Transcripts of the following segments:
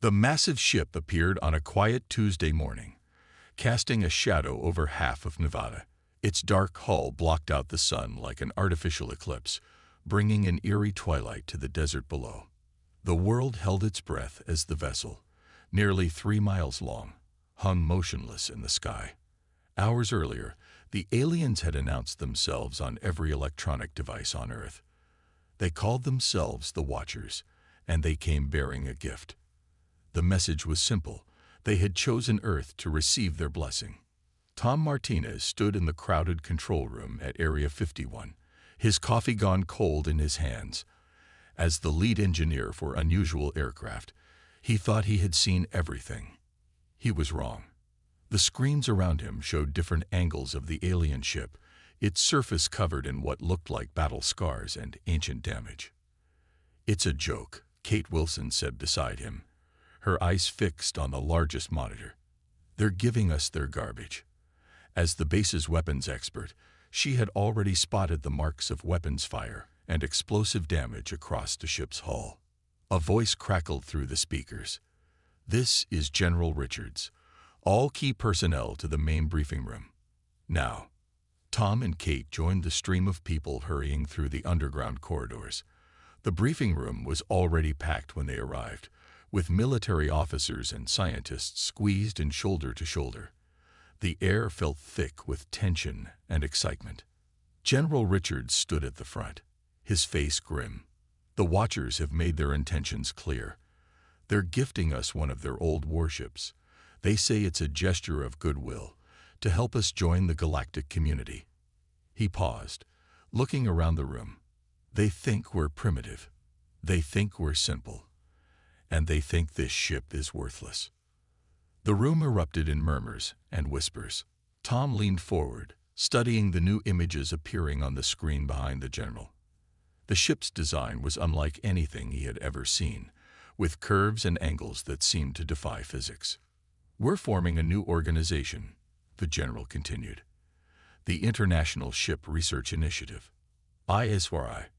The massive ship appeared on a quiet Tuesday morning, casting a shadow over half of Nevada. Its dark hull blocked out the sun like an artificial eclipse, bringing an eerie twilight to the desert below. The world held its breath as the vessel, nearly 3 miles long, hung motionless in the sky. Hours earlier, the aliens had announced themselves on every electronic device on Earth. They called themselves the Watchers, and they came bearing a gift. The message was simple. They had chosen Earth to receive their blessing. Tom Martinez stood in the crowded control room at Area 51, his coffee gone cold in his hands. As the lead engineer for unusual aircraft, he thought he had seen everything. He was wrong. The screens around him showed different angles of the alien ship, its surface covered in what looked like battle scars and ancient damage. "It's a joke," Kate Wilson said beside him, her eyes fixed on the largest monitor. "They're giving us their garbage." As the base's weapons expert, she had already spotted the marks of weapons fire and explosive damage across the ship's hull. A voice crackled through the speakers. "This is General Richards. All key personnel to the main briefing room." Now, Tom and Kate joined the stream of people hurrying through the underground corridors. The briefing room was already packed when they arrived, with military officers and scientists squeezed in shoulder to shoulder. The air felt thick with tension and excitement. General Richards stood at the front, his face grim. "The Watchers have made their intentions clear. They're gifting us one of their old warships. They say it's a gesture of goodwill to help us join the galactic community." He paused, looking around the room. "They think we're primitive. They think we're simple. And they think this ship is worthless." The room erupted in murmurs and whispers. Tom leaned forward, studying the new images appearing on the screen behind the general. The ship's design was unlike anything he had ever seen, with curves and angles that seemed to defy physics. "We're forming a new organization," the general continued. "The International Ship Research Initiative. ISRI.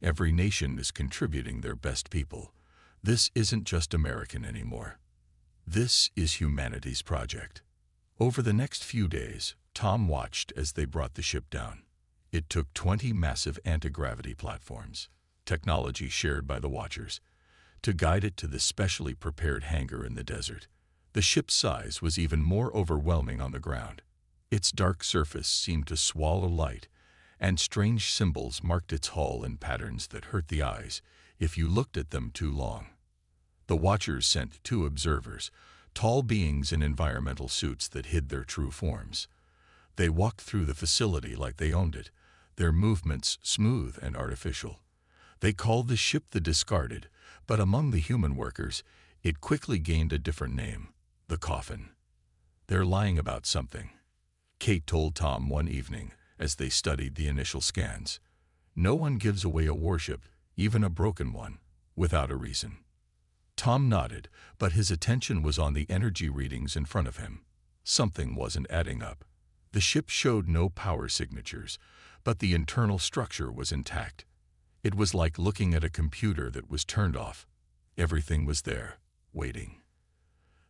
Every nation is contributing their best people. This isn't just American anymore. This is humanity's project." Over the next few days, Tom watched as they brought the ship down. It took 20 massive anti-gravity platforms, technology shared by the Watchers, to guide it to the specially prepared hangar in the desert. The ship's size was even more overwhelming on the ground. Its dark surface seemed to swallow light, and strange symbols marked its hull in patterns that hurt the eyes if you looked at them too long. The Watchers sent 2 observers, tall beings in environmental suits that hid their true forms. They walked through the facility like they owned it, their movements smooth and artificial. They called the ship the Discarded, but among the human workers, it quickly gained a different name, the Coffin. "They're lying about something," Kate told Tom one evening as they studied the initial scans. "No one gives away a warship, even a broken one, without a reason." Tom nodded, but his attention was on the energy readings in front of him. Something wasn't adding up. The ship showed no power signatures, but the internal structure was intact. It was like looking at a computer that was turned off. Everything was there, waiting.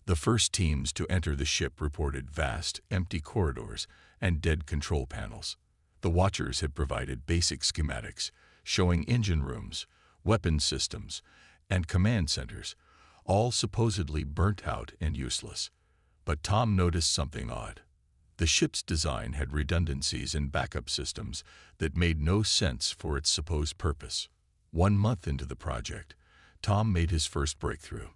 The first teams to enter the ship reported vast, empty corridors and dead control panels. The Watchers had provided basic schematics, showing engine rooms, weapons systems, and command centers, all supposedly burnt out and useless. But Tom noticed something odd. The ship's design had redundancies in backup systems that made no sense for its supposed purpose. 1 month into the project, Tom made his first breakthrough.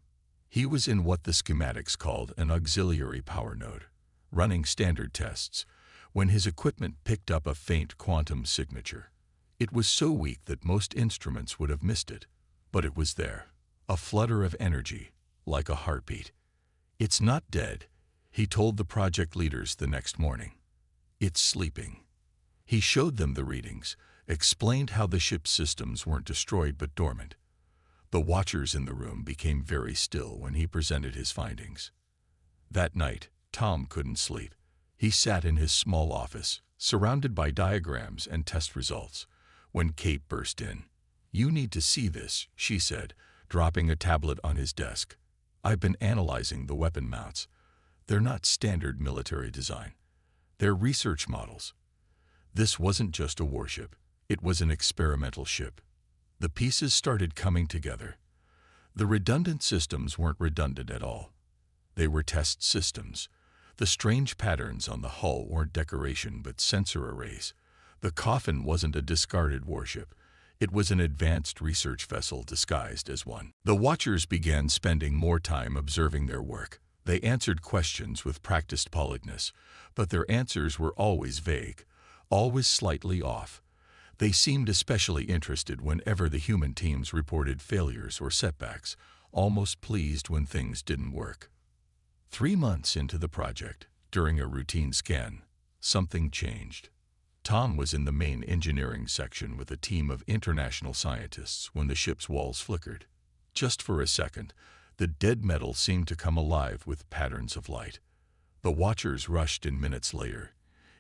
He was in what the schematics called an auxiliary power node, running standard tests, when his equipment picked up a faint quantum signature. It was so weak that most instruments would have missed it, but it was there, a flutter of energy, like a heartbeat. "It's not dead," he told the project leaders the next morning. "It's sleeping." He showed them the readings, explained how the ship's systems weren't destroyed but dormant. The Watchers in the room became very still when he presented his findings. That night, Tom couldn't sleep. He sat in his small office, surrounded by diagrams and test results, when Kate burst in. "You need to see this," she said, dropping a tablet on his desk. I've been analyzing the weapon mounts. They're not standard military design. They're research models. This wasn't just a warship. It was an experimental ship. The pieces started coming together. The redundant systems weren't redundant at all. They were test systems. The strange patterns on the hull weren't decoration but sensor arrays. The Coffin wasn't a discarded warship. It was an advanced research vessel disguised as one. The Watchers began spending more time observing their work. They answered questions with practiced politeness, but their answers were always vague, always slightly off. They seemed especially interested whenever the human teams reported failures or setbacks, almost pleased when things didn't work. 3 months into the project, during a routine scan, something changed. Tom was in the main engineering section with a team of international scientists when the ship's walls flickered. Just for a second, the dead metal seemed to come alive with patterns of light. The Watchers rushed in minutes later,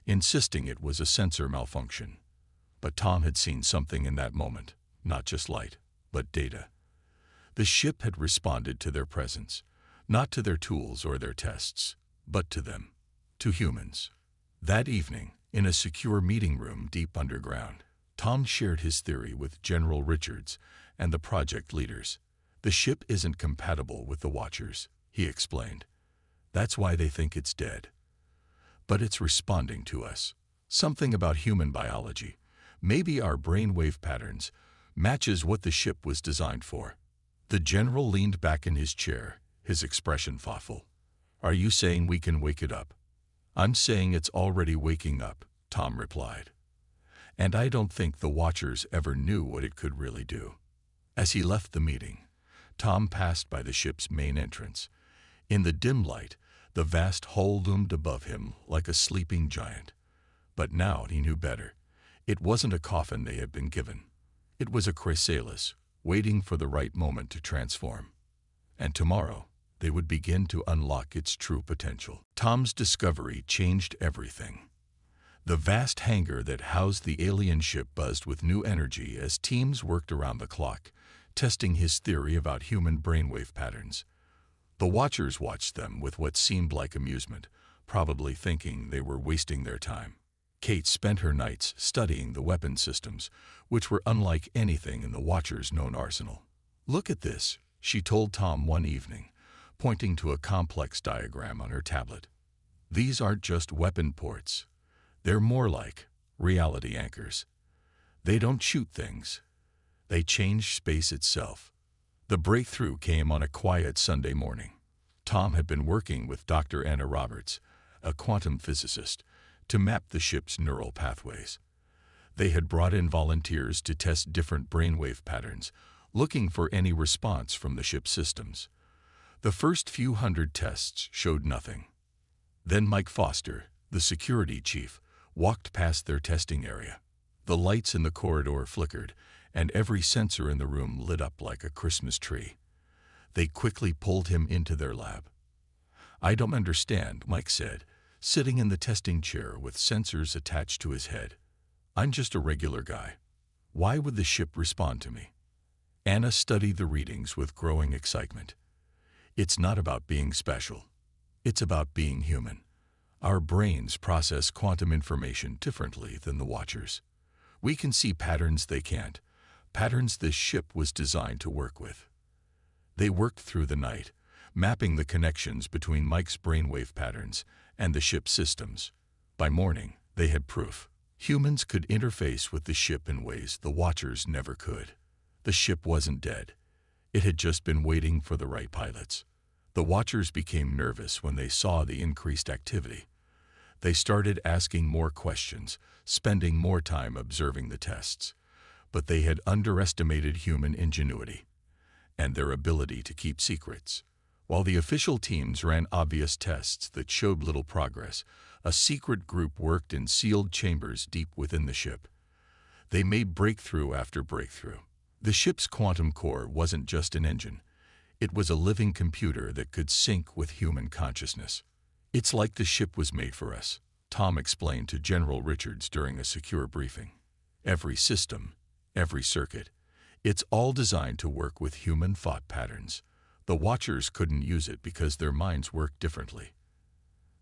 insisting it was a sensor malfunction. But Tom had seen something in that moment, not just light, but data. The ship had responded to their presence, not to their tools or their tests, but to them, to humans. That evening, in a secure meeting room deep underground, Tom shared his theory with General Richards and the project leaders. The ship isn't compatible with the Watchers, he explained. That's why they think it's dead. But it's responding to us. Something about human biology, maybe our brainwave patterns, matches what the ship was designed for. The general leaned back in his chair, his expression thoughtful. Are you saying we can wake it up? I'm saying it's already waking up, Tom replied. And I don't think the Watchers ever knew what it could really do. As he left the meeting, Tom passed by the ship's main entrance. In the dim light, the vast hull loomed above him like a sleeping giant. But now he knew better. It wasn't a coffin they had been given. It was a chrysalis, waiting for the right moment to transform. And tomorrow, they would begin to unlock its true potential. Tom's discovery changed everything. The vast hangar that housed the alien ship buzzed with new energy as teams worked around the clock, testing his theory about human brainwave patterns. The Watchers watched them with what seemed like amusement, probably thinking they were wasting their time. Kate spent her nights studying the weapon systems, which were unlike anything in the Watchers' known arsenal. Look at this, she told Tom one evening, pointing to a complex diagram on her tablet. These aren't just weapon ports. They're more like reality anchors. They don't shoot things. They change space itself. The breakthrough came on a quiet Sunday morning. Tom had been working with Dr. Anna Roberts, a quantum physicist, to map the ship's neural pathways. They had brought in volunteers to test different brainwave patterns, looking for any response from the ship's systems. The first few hundred tests showed nothing. Then Mike Foster, the security chief, walked past their testing area. The lights in the corridor flickered, and every sensor in the room lit up like a Christmas tree. They quickly pulled him into their lab. I don't understand, Mike said, sitting in the testing chair with sensors attached to his head. I'm just a regular guy. Why would the ship respond to me? Anna studied the readings with growing excitement. It's not about being special. It's about being human. Our brains process quantum information differently than the Watchers. We can see patterns they can't, patterns this ship was designed to work with. They worked through the night, mapping the connections between Mike's brainwave patterns and the ship's systems. By morning, they had proof. Humans could interface with the ship in ways the Watchers never could. The ship wasn't dead. It had just been waiting for the right pilots. The Watchers became nervous when they saw the increased activity. They started asking more questions, spending more time observing the tests. But they had underestimated human ingenuity and their ability to keep secrets. While the official teams ran obvious tests that showed little progress, a secret group worked in sealed chambers deep within the ship. They made breakthrough after breakthrough. The ship's quantum core wasn't just an engine. It was a living computer that could sync with human consciousness. It's like the ship was made for us, Tom explained to General Richards during a secure briefing. Every system, every circuit, it's all designed to work with human thought patterns. The Watchers couldn't use it because their minds work differently.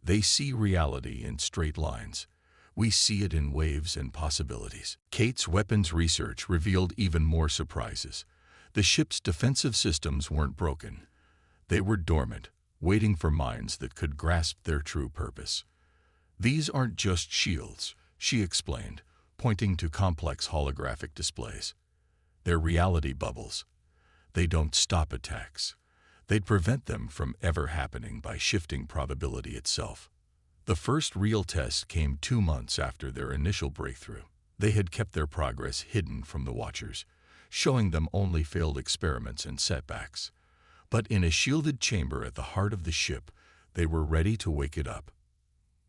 They see reality in straight lines. We see it in waves and possibilities. Kate's weapons research revealed even more surprises. The ship's defensive systems weren't broken. They were dormant, waiting for minds that could grasp their true purpose. These aren't just shields, she explained, pointing to complex holographic displays. They're reality bubbles. They don't stop attacks. They'd prevent them from ever happening by shifting probability itself. The first real test came 2 months after their initial breakthrough. They had kept their progress hidden from the Watchers, showing them only failed experiments and setbacks. But in a shielded chamber at the heart of the ship, they were ready to wake it up.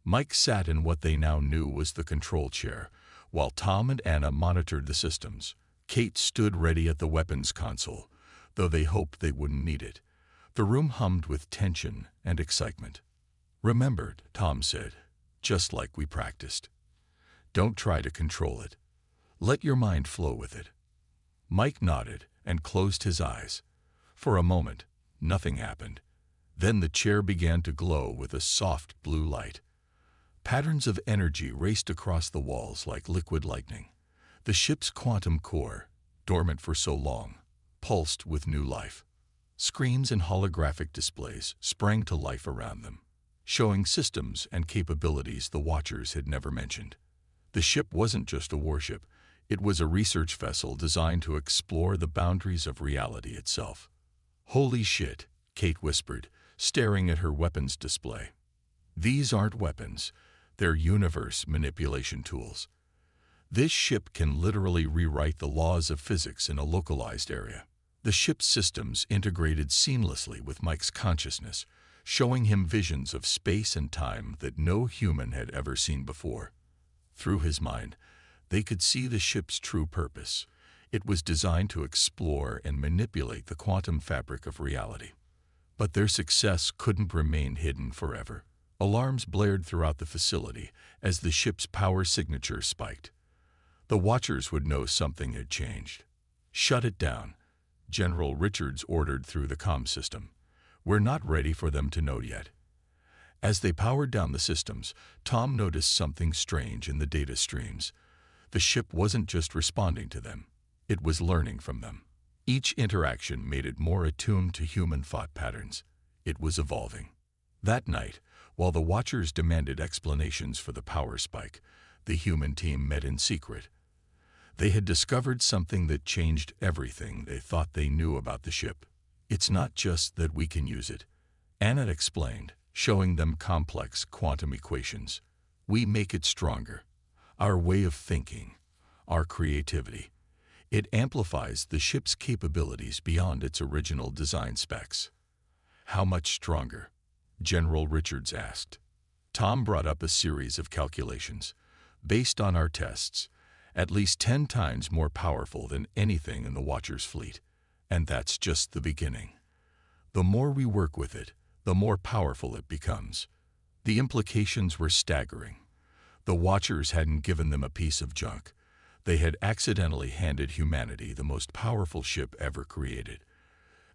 Mike sat in what they now knew was the control chair, while Tom and Anna monitored the systems. Kate stood ready at the weapons console, though they hoped they wouldn't need it. The room hummed with tension and excitement. "Remember," Tom said, "just like we practiced. Don't try to control it. Let your mind flow with it." Mike nodded and closed his eyes. For a moment, nothing happened. Then the chair began to glow with a soft blue light. Patterns of energy raced across the walls like liquid lightning. The ship's quantum core, dormant for so long, pulsed with new life. Screens and holographic displays sprang to life around them, showing systems and capabilities the Watchers had never mentioned. The ship wasn't just a warship. It was a research vessel designed to explore the boundaries of reality itself. "Holy shit," Kate whispered, staring at her weapons display. "These aren't weapons. They're universe manipulation tools. This ship can literally rewrite the laws of physics in a localized area." The ship's systems integrated seamlessly with Mike's consciousness, showing him visions of space and time that no human had ever seen before. Through his mind, they could see the ship's true purpose. It was designed to explore and manipulate the quantum fabric of reality. But their success couldn't remain hidden forever. Alarms blared throughout the facility as the ship's power signature spiked. The Watchers would know something had changed. "Shut it down," General Richards ordered through the comm system. "We're not ready for them to know yet." As they powered down the systems, Tom noticed something strange in the data streams. The ship wasn't just responding to them. It was learning from them. Each interaction made it more attuned to human thought patterns. It was evolving. That night, while the Watchers demanded explanations for the power spike, the human team met in secret. They had discovered something that changed everything they thought they knew about the ship. "It's not just that we can use it," Anna explained, showing them complex quantum equations. "We make it stronger. Our way of thinking, our creativity. It amplifies the ship's capabilities beyond its original design specs." "How much stronger?" General Richards asked. Tom brought up a series of calculations. "Based on our tests, at least 10 times more powerful than anything in the Watchers' fleet. And that's just the beginning. The more we work with it, the more powerful it becomes." The implications were staggering. The Watchers hadn't given them a piece of junk. They had accidentally handed humanity the most powerful ship ever created.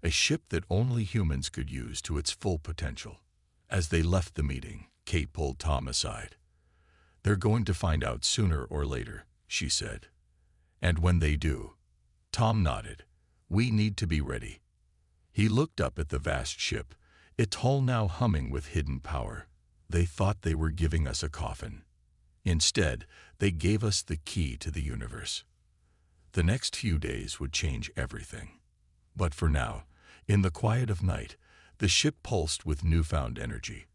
A ship that only humans could use to its full potential. As they left the meeting, Kate pulled Tom aside. "They're going to find out sooner or later," she said. "And when they do," Tom nodded, "we need to be ready." He looked up at the vast ship, its hull now humming with hidden power. "They thought they were giving us a coffin. Instead, they gave us the key to the universe." The next few days would change everything. But for now, in the quiet of night, the ship pulsed with newfound energy,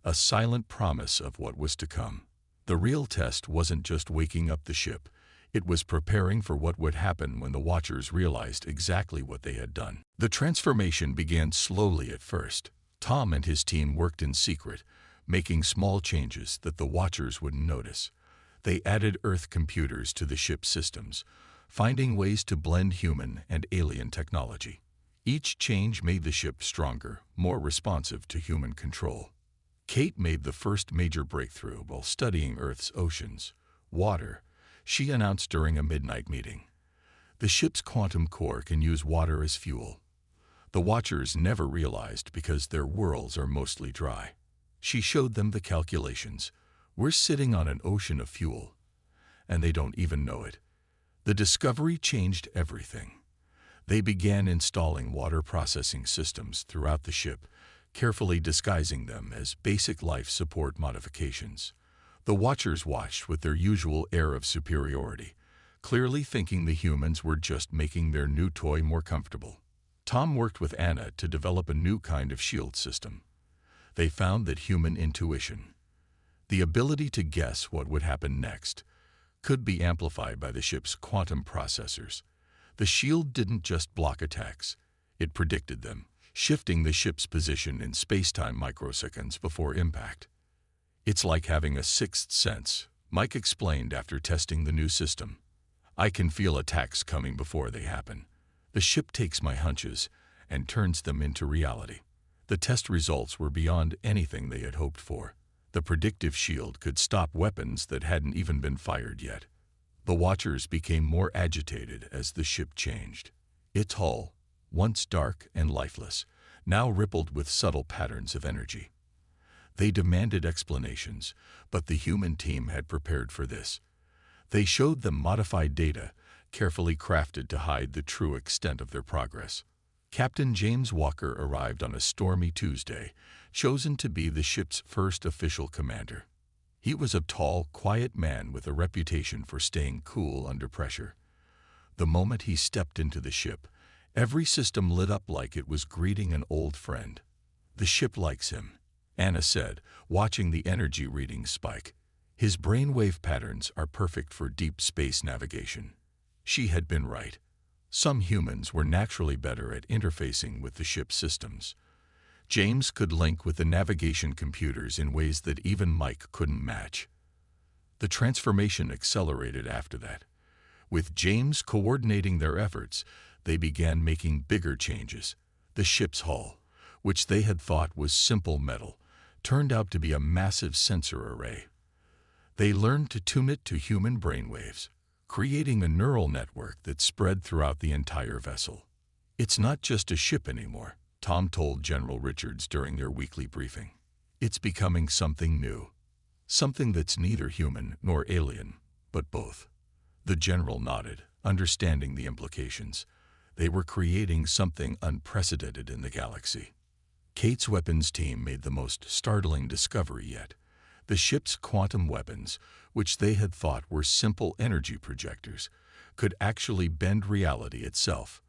a silent promise of what was to come. The real test wasn't just waking up the ship. It was preparing for what would happen when the Watchers realized exactly what they had done. The transformation began slowly at first. Tom and his team worked in secret, making small changes that the Watchers wouldn't notice. They added Earth computers to the ship's systems, finding ways to blend human and alien technology. Each change made the ship stronger, more responsive to human control. Kate made the first major breakthrough while studying Earth's oceans. "Water," she announced during a midnight meeting. "The ship's quantum core can use water as fuel." The watchers never realized because their worlds are mostly dry. She showed them the calculations. We're sitting on an ocean of fuel, and they don't even know it. The discovery changed everything. They began installing water processing systems throughout the ship, carefully disguising them as basic life support modifications. The watchers watched with their usual air of superiority, clearly thinking the humans were just making their new toy more comfortable. Tom worked with Anna to develop a new kind of shield system. They found that human intuition, the ability to guess what would happen next, could be amplified by the ship's quantum processors. The shield didn't just block attacks, it predicted them, shifting the ship's position in space-time microseconds before impact. It's like having a sixth sense, Mike explained after testing the new system. I can feel attacks coming before they happen. The ship takes my hunches and turns them into reality. The test results were beyond anything they had hoped for. The predictive shield could stop weapons that hadn't even been fired yet. The watchers became more agitated as the ship changed. Its hull, once dark and lifeless, now rippled with subtle patterns of energy. They demanded explanations, but the human team had prepared for this. They showed them modified data, carefully crafted to hide the true extent of their progress. Captain James Walker arrived on a stormy Tuesday, chosen to be the ship's first official commander. He was a tall, quiet man with a reputation for staying cool under pressure. The moment he stepped into the ship, every system lit up like it was greeting an old friend. "The ship likes him," Anna said, watching the energy readings spike. "His brainwave patterns are perfect for deep space navigation." She had been right. Some humans were naturally better at interfacing with the ship's systems. James could link with the navigation computers in ways that even Mike couldn't match. The transformation accelerated after that. With James coordinating their efforts, they began making bigger changes. The ship's hull, which they had thought was simple metal, turned out to be a massive sensor array. They learned to tune it to human brainwaves, creating a neural network that spread throughout the entire vessel. "It's not just a ship anymore," Tom told General Richards during their weekly briefing. "It's becoming something new. Something that's neither human nor alien, but both." The general nodded, understanding the implications. They were creating something unprecedented in the galaxy. Kate's weapons team made the most startling discovery yet. The ship's quantum weapons, which they had thought were simple energy projectors, could actually bend reality itself.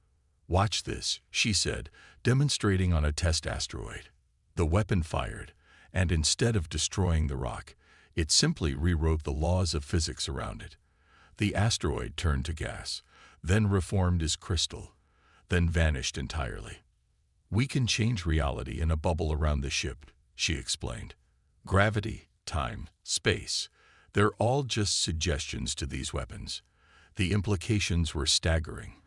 "Watch this," she said, demonstrating on a test asteroid. The weapon fired, and instead of destroying the rock, it simply rewrote the laws of physics around it. The asteroid turned to gas, then reformed as crystal, then vanished entirely. "We can change reality in a bubble around the ship," she explained. "Gravity, time, space, they're all just suggestions to these weapons." The implications were staggering.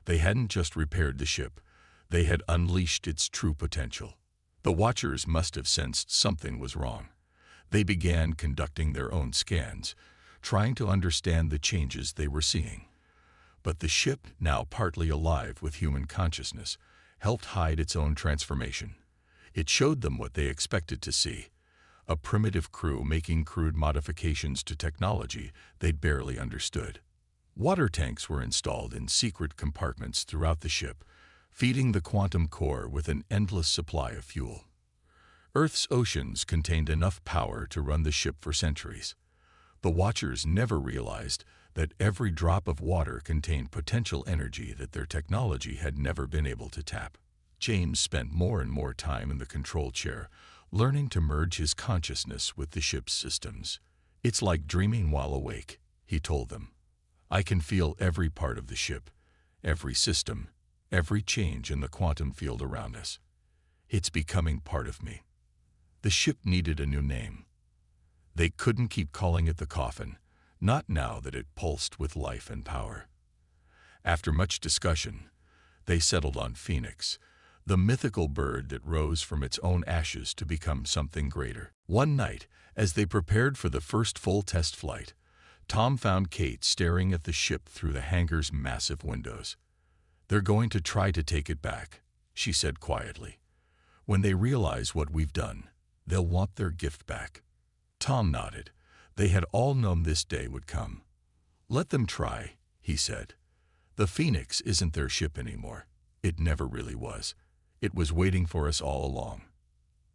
They hadn't just repaired the ship, they had unleashed its true potential. The watchers must have sensed something was wrong. They began conducting their own scans, trying to understand the changes they were seeing. But the ship, now partly alive with human consciousness, helped hide its own transformation. It showed them what they expected to see: a primitive crew making crude modifications to technology they'd barely understood. Water tanks were installed in secret compartments throughout the ship, feeding the quantum core with an endless supply of fuel. Earth's oceans contained enough power to run the ship for centuries. The watchers never realized that every drop of water contained potential energy that their technology had never been able to tap. James spent more and more time in the control chair, learning to merge his consciousness with the ship's systems. "It's like dreaming while awake," he told them. "I can feel every part of the ship, every system, every change in the quantum field around us. It's becoming part of me." The ship needed a new name. They couldn't keep calling it the Coffin, not now that it pulsed with life and power. After much discussion, they settled on Phoenix, the mythical bird that rose from its own ashes to become something greater. One night, as they prepared for the first full test flight, Tom found Kate staring at the ship through the hangar's massive windows. "They're going to try to take it back," she said quietly. "When they realize what we've done, they'll want their gift back." Tom nodded. They had all known this day would come. "Let them try," he said. "The Phoenix isn't their ship anymore. It never really was. It was waiting for us all along."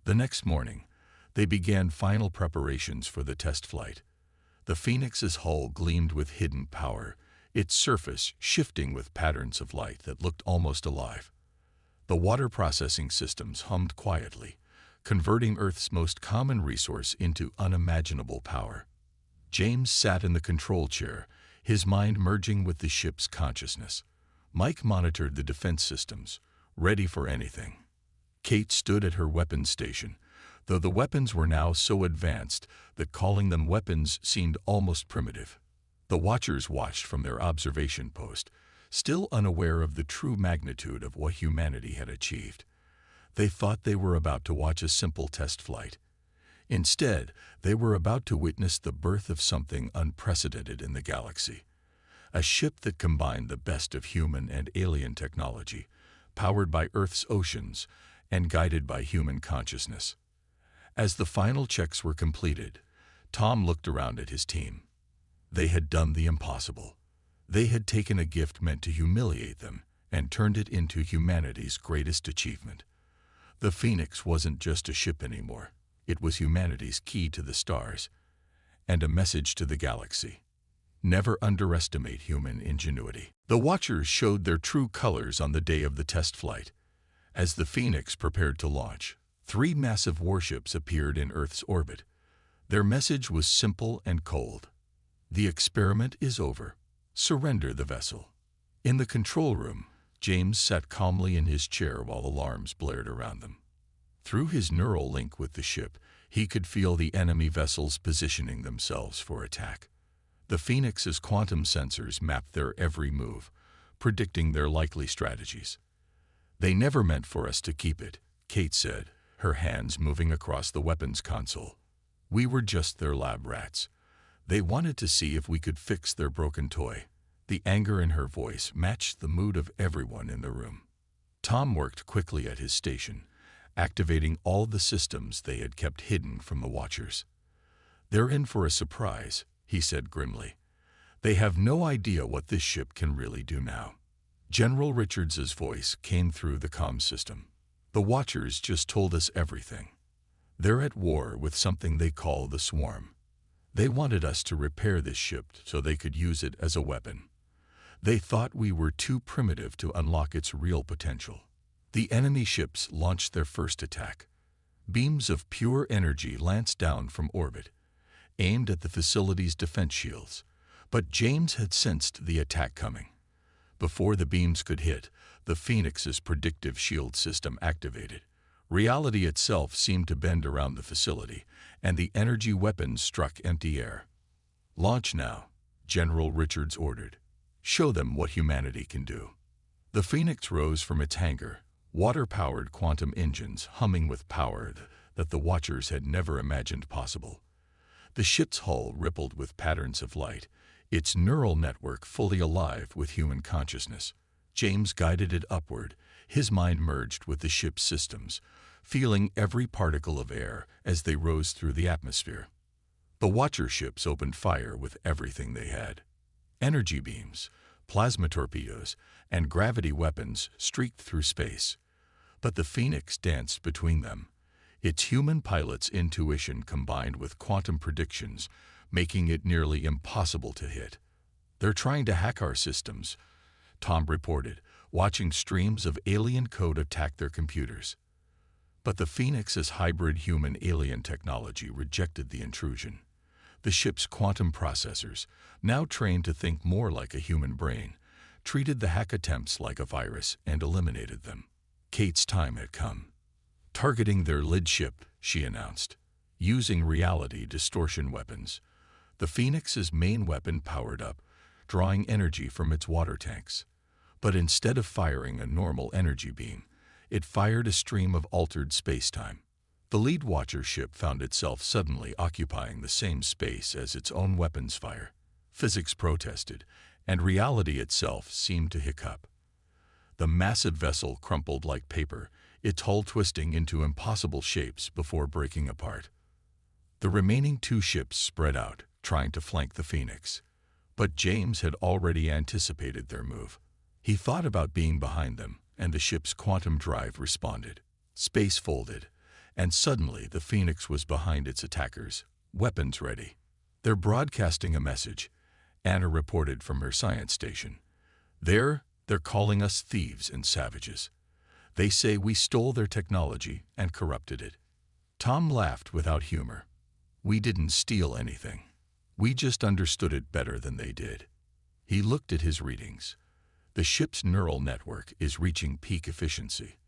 The next morning, they began final preparations for the test flight. The Phoenix's hull gleamed with hidden power, its surface shifting with patterns of light that looked almost alive. The water processing systems hummed quietly, converting Earth's most common resource into unimaginable power. James sat in the control chair, his mind merging with the ship's consciousness. Mike monitored the defense systems, ready for anything. Kate stood at her weapons station, though the weapons were now so advanced that calling them weapons seemed almost primitive. The Watchers watched from their observation post, still unaware of the true magnitude of what humanity had achieved. They thought they were about to watch a simple test flight. Instead, they were about to witness the birth of something unprecedented in the galaxy. A ship that combined the best of human and alien technology, powered by Earth's oceans and guided by human consciousness. As the final checks were completed, Tom looked around at his team. They had done the impossible. They had taken a gift meant to humiliate them and turned it into humanity's greatest achievement. The Phoenix wasn't just a ship anymore. It was humanity's key to the stars and a message to the galaxy. Never underestimate human ingenuity. The Watchers showed their true colors on the day of the test flight. As the Phoenix prepared to launch, 3 massive warships appeared in Earth's orbit. Their message was simple and cold. "The experiment is over. Surrender the vessel." In the control room, James sat calmly in his chair while alarms blared around them. Through his neural link with the ship, he could feel the enemy vessels positioning themselves for attack. The Phoenix's quantum sensors mapped their every move, predicting their likely strategies. "They never meant for us to keep it," Kate said, her hands moving across the weapons console. "We were just their lab rats. They wanted to see if we could fix their broken toy." The anger in her voice matched the mood of everyone in the room. Tom worked quickly at his station, activating all the systems they had kept hidden from the Watchers. "They're in for a surprise," he said grimly. "They have no idea what this ship can really do now." General Richards's voice came through the comm system. "The Watchers just told us everything. They're at war with something they call the Swarm. They wanted us to repair this ship so they could use it as a weapon. They thought we were too primitive to unlock its real potential." The enemy ships launched their first attack. Beams of pure energy lanced down from orbit, aimed at the facility's defense shields. But James had sensed the attack coming. Before the beams could hit, the Phoenix's predictive shield system activated. Reality itself seemed to bend around the facility, and the energy weapons struck empty air. "Launch now," General Richards ordered. "Show them what humanity can do." The Phoenix rose from its hangar, water-powered quantum engines humming with power that the Watchers had never imagined possible. The ship's hull rippled with patterns of light, its neural network fully alive with human consciousness. James guided it upward, his mind merged with the ship's systems, feeling every particle of air as they rose through the atmosphere. The Watcher ships opened fire with everything they had. Energy beams, plasma torpedoes, and gravity weapons streaked through space. But the Phoenix danced between them, its human pilot's intuition combined with quantum predictions, making it nearly impossible to hit. "They're trying to hack our systems," Tom reported, watching streams of alien code attack their computers. But the Phoenix's hybrid human-alien technology rejected the intrusion. The ship's quantum processors, now trained to think more like a human brain, treated the hack attempts like a virus and eliminated them. Kate's time had come. "Targeting their lid ship," she announced, using reality distortion weapons. The Phoenix's main weapon powered up, drawing energy from its water tanks. But instead of firing a normal energy beam, it fired a stream of altered space-time. The lead Watcher ship found itself suddenly occupying the same space as its own weapons fire. Physics protested, and reality itself seemed to hiccup. The massive vessel crumpled like paper, its hull twisting into impossible shapes before breaking apart. The remaining two ships spread out, trying to flank the Phoenix. But James had already anticipated their move. He thought about being behind them, and the ship's quantum drive responded. Space folded, and suddenly the Phoenix was behind its attackers, weapons ready. "They're broadcasting a message," Anna reported from her science station. They're calling us thieves and savages. They say we stole their technology and corrupted it." Tom laughed without humor. "We didn't steal anything. We just understood it better than they did." He looked at his readings. The ship's neural network is reaching peak efficiency.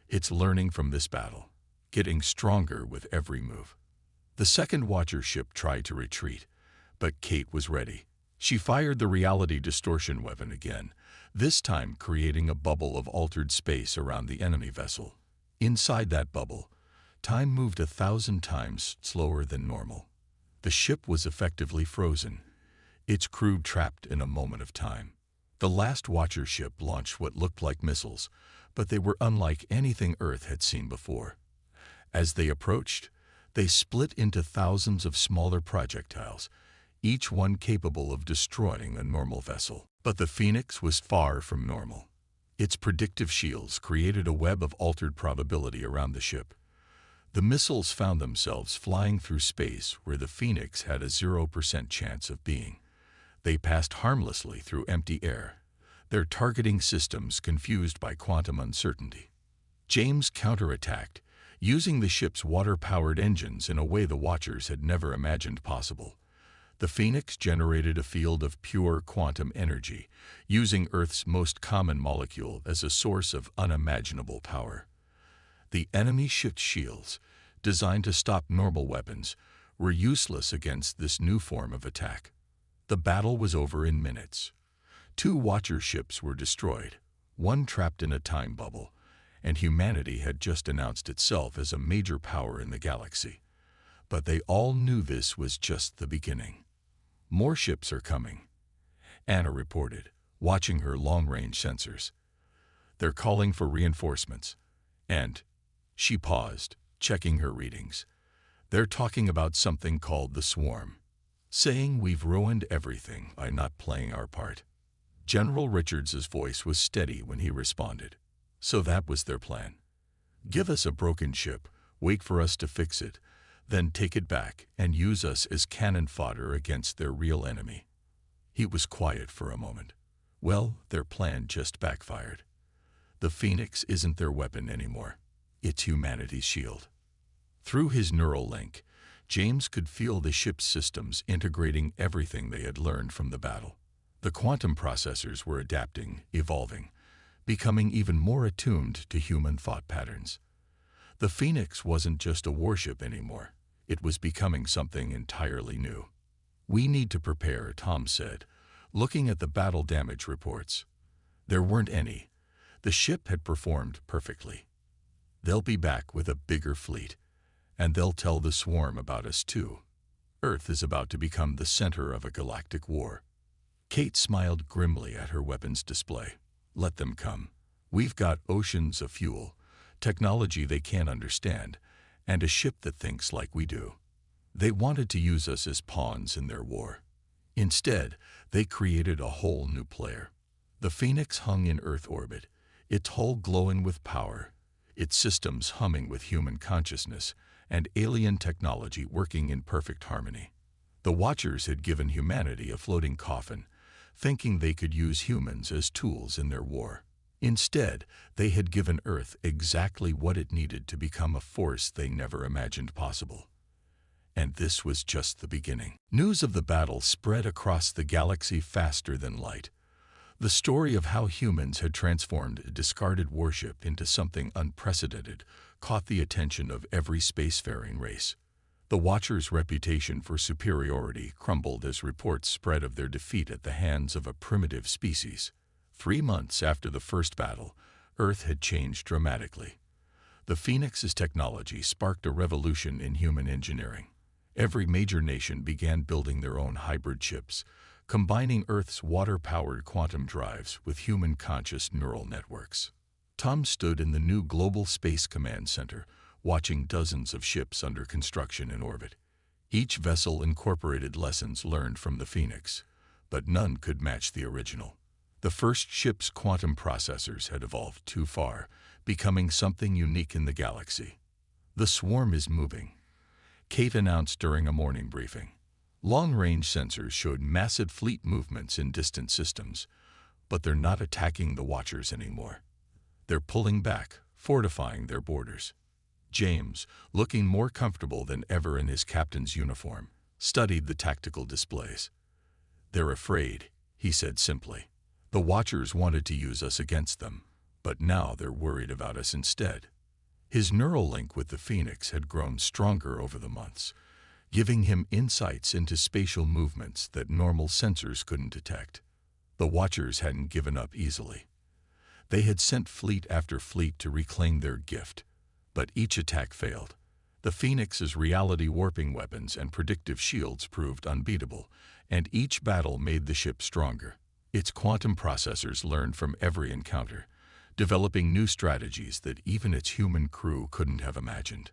It's learning from this battle, getting stronger with every move. The second Watcher ship tried to retreat, but Kate was ready. She fired the reality distortion weapon again, this time creating a bubble of altered space around the enemy vessel. Inside that bubble, time moved 1,000 times slower than normal. The ship was effectively frozen, its crew trapped in a moment of time. The last Watcher ship launched what looked like missiles, but they were unlike anything Earth had seen before. As they approached, they split into thousands of smaller projectiles, each one capable of destroying a normal vessel. But the Phoenix was far from normal. Its predictive shields created a web of altered probability around the ship. The missiles found themselves flying through space where the Phoenix had a 0% chance of being. They passed harmlessly through empty air, their targeting systems confused by quantum uncertainty. James counterattacked, using the ship's water-powered engines in a way the Watchers had never imagined possible. The Phoenix generated a field of pure quantum energy, using Earth's most common molecule as a source of unimaginable power. The enemy ship's shields, designed to stop normal weapons, were useless against this new form of attack. The battle was over in minutes. 2 Watcher ships were destroyed, one trapped in a time bubble, and humanity had just announced itself as a major power in the galaxy. But they all knew this was just the beginning. "More ships are coming," Anna reported, watching her long-range sensors. "They're calling for reinforcements, and..." She paused, checking her readings. "They're talking about something called the Swarm, saying we've ruined everything by not playing our part." General Richards's voice was steady when he responded. "So that was their plan. Give us a broken ship, wait for us to fix it, then take it back and use us as cannon fodder against their real enemy." He was quiet for a moment. "Well, their plan just backfired. The Phoenix isn't their weapon anymore. It's humanity's shield." Through his neural link, James could feel the ship's systems integrating everything they had learned from the battle. The quantum processors were adapting, evolving, becoming even more attuned to human thought patterns. The Phoenix wasn't just a warship anymore. It was becoming something entirely new. "We need to prepare," Tom said, looking at the battle damage reports. There weren't any. The ship had performed perfectly. "They'll be back with a bigger fleet, and they'll tell the Swarm about us too. Earth is about to become the center of a galactic war." Kate smiled grimly at her weapons display. "Let them come. We've got oceans of fuel, technology they can't understand, and a ship that thinks like we do. They wanted to use us as pawns in their war. Instead, they created a whole new player." The Phoenix hung in Earth orbit, its hull glowing with power, its systems humming with human consciousness, and alien technology working in perfect harmony. The Watchers had given humanity a floating coffin, thinking they could use humans as tools in their war. Instead, they had given Earth exactly what it needed to become a force they never imagined possible. And this was just the beginning. News of the battle spread across the galaxy faster than light. The story of how humans had transformed a discarded warship into something unprecedented caught the attention of every spacefaring race. The Watchers' reputation for superiority crumbled as reports spread of their defeat at the hands of a primitive species. 3 months after the first battle, Earth had changed dramatically. The Phoenix's technology sparked a revolution in human engineering. Every major nation began building their own hybrid ships, combining Earth's water-powered quantum drives with human-conscious neural networks. Tom stood in the new Global Space Command Center, watching dozens of ships under construction in orbit. Each vessel incorporated lessons learned from the Phoenix, but none could match the original. The first ship's quantum processors had evolved too far, becoming something unique in the galaxy. "The swarm is moving," Kate announced during a morning briefing. Long-range sensors showed massive fleet movements in distant systems, but they're not attacking the Watchers anymore. They're pulling back, fortifying their borders. James, looking more comfortable than ever in his captain's uniform, studied the tactical displays. "They're afraid," he said simply. "The Watchers wanted to use us against them, but now they're worried about us instead." His neural link with the Phoenix had grown stronger over the months, giving him insights into spatial movements that normal sensors couldn't detect. The Watchers hadn't given up easily. They had sent fleet after fleet to reclaim their gift, but each attack failed. The Phoenix's reality-warping weapons and predictive shields proved unbeatable, and each battle made the ship stronger. Its quantum processors learned from every encounter, developing new strategies that even its human crew couldn't have imagined.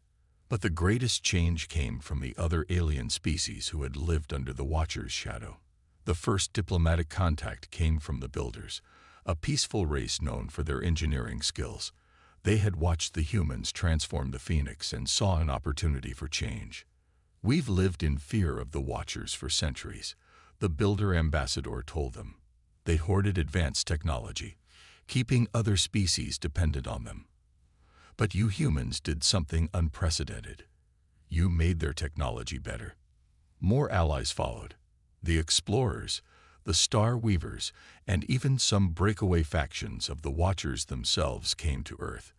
But the greatest change came from the other alien species who had lived under the Watchers' shadow. The first diplomatic contact came from the Builders, a peaceful race known for their engineering skills. They had watched the humans transform the Phoenix and saw an opportunity for change. "We've lived in fear of the Watchers for centuries," the Builder ambassador told them. They hoarded advanced technology, keeping other species dependent on them. "But you humans did something unprecedented. You made their technology better." More allies followed. The Explorers, the Star Weavers, and even some breakaway factions of the Watchers themselves came to Earth.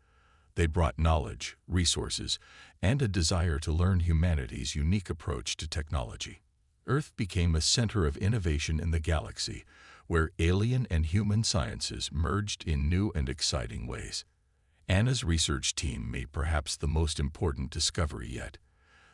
They brought knowledge, resources, and a desire to learn humanity's unique approach to technology. Earth became a center of innovation in the galaxy, where alien and human sciences merged in new and exciting ways. Anna's research team made perhaps the most important discovery yet.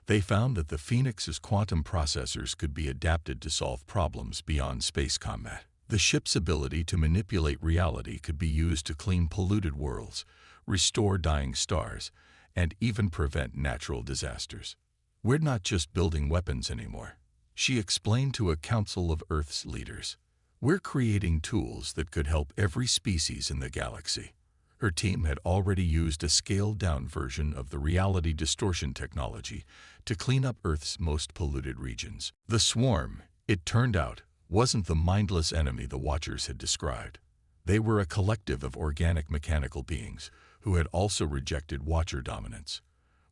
They found that the Phoenix's quantum processors could be adapted to solve problems beyond space combat. The ship's ability to manipulate reality could be used to clean polluted worlds, restore dying stars, and even prevent natural disasters. "We're not just building weapons anymore," she explained to a council of Earth's leaders. "We're creating tools that could help every species in the galaxy." Her team had already used a scaled-down version of the reality distortion technology to clean up Earth's most polluted regions. The swarm, it turned out, wasn't the mindless enemy the Watchers had described. They were a collective of organic mechanical beings who had also rejected Watcher dominance.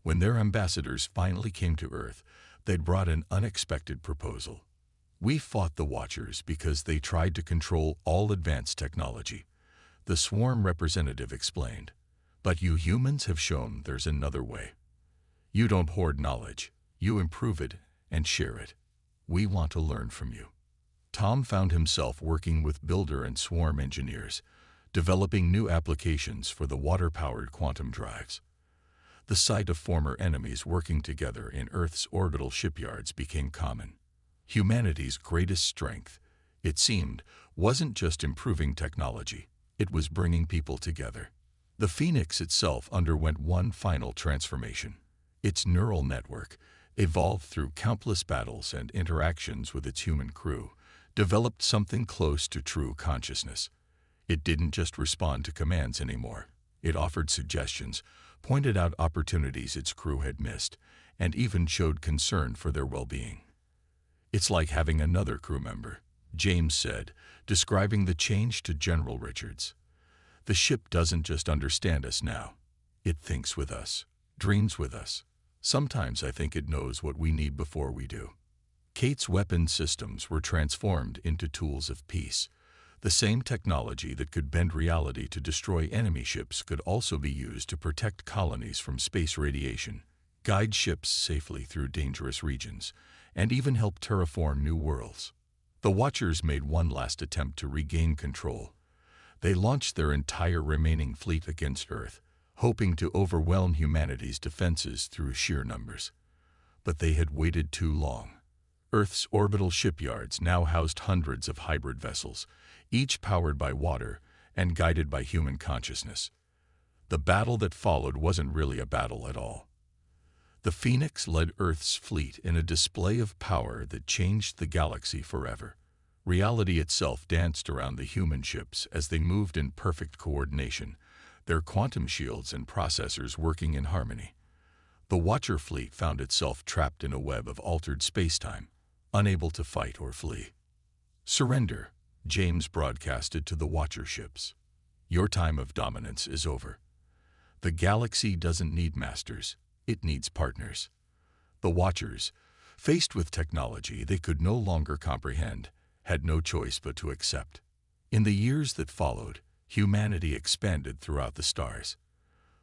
When their ambassadors finally came to Earth, they'd brought an unexpected proposal. "We fought the Watchers because they tried to control all advanced technology," the swarm representative explained. "But you humans have shown there's another way. You don't hoard knowledge, you improve it and share it. We want to learn from you." Tom found himself working with Builder and Swarm engineers, developing new applications for the water-powered quantum drives. The sight of former enemies working together in Earth's orbital shipyards became common. Humanity's greatest strength, it seemed, wasn't just improving technology, it was bringing people together. The Phoenix itself underwent one final transformation. Its neural network, evolved through countless battles and interactions with its human crew, developed something close to true consciousness. It didn't just respond to commands anymore. It offered suggestions, pointed out opportunities its crew had missed, and even showed concern for their well-being. "It's like having another crew member," James said, describing the change to General Richards. "The ship doesn't just understand us now. It thinks with us, dreams with us. Sometimes I think it knows what we need before we do." Kate's weapon systems were transformed into tools of peace. The same technology that could bend reality to destroy enemy ships could also be used to protect colonies from space radiation, guide ships safely through dangerous regions, and even help terraform new worlds. The Watchers made one last attempt to regain control. They launched their entire remaining fleet against Earth, hoping to overwhelm humanity's defenses through sheer numbers. But they had waited too long. Earth's orbital shipyards now housed hundreds of hybrid vessels, each powered by water and guided by human consciousness. The battle that followed wasn't really a battle at all. The Phoenix led Earth's fleet in a display of power that changed the galaxy forever. Reality itself danced around the human ships as they moved in perfect coordination, their quantum shields and processors working in harmony. The Watcher fleet found itself trapped in a web of altered spacetime, unable to fight or flee. "Surrender," James broadcasted to the Watcher ships. "Your time of dominance is over. The galaxy doesn't need masters, it needs partners." The Watchers, faced with technology they could no longer comprehend, had no choice but to accept. In the years that followed, humanity expanded throughout the stars.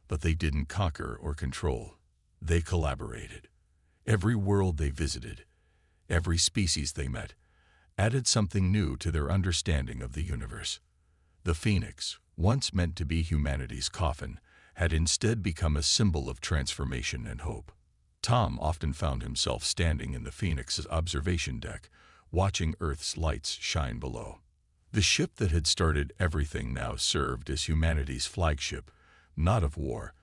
But they didn't conquer or control. They collaborated. Every world they visited, every species they met, added something new to their understanding of the universe. The Phoenix, once meant to be humanity's coffin, had instead become a symbol of transformation and hope. Tom often found himself standing in the Phoenix's observation deck, watching Earth's lights shine below. The ship that had started everything now served as humanity's flagship, not of war,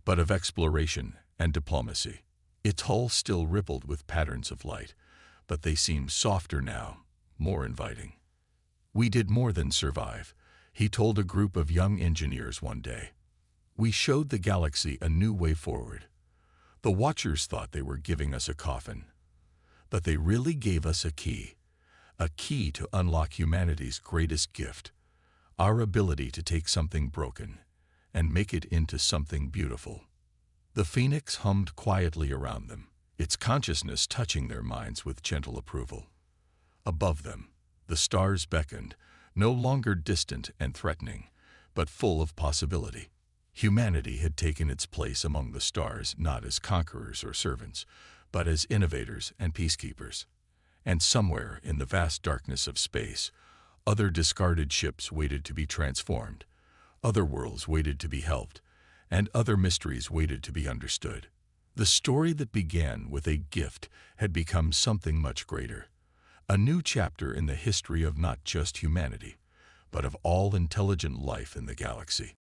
but of exploration and diplomacy. Its hull still rippled with patterns of light, but they seemed softer now, more inviting. "We did more than survive," he told a group of young engineers one day. "We showed the galaxy a new way forward." The Watchers thought they were giving us a coffin, but they really gave us a key to unlock humanity's greatest gift, our ability to take something broken and make it into something beautiful. The Phoenix hummed quietly around them, its consciousness touching their minds with gentle approval. Above them, the stars beckoned, no longer distant and threatening, but full of possibility. Humanity had taken its place among the stars not as conquerors or servants, but as innovators and peacekeepers. And somewhere in the vast darkness of space, other discarded ships waited to be transformed, other worlds waited to be helped, and other mysteries waited to be understood. The story that began with a gift had become something much greater, a new chapter in the history of not just humanity, but of all intelligent life in the galaxy.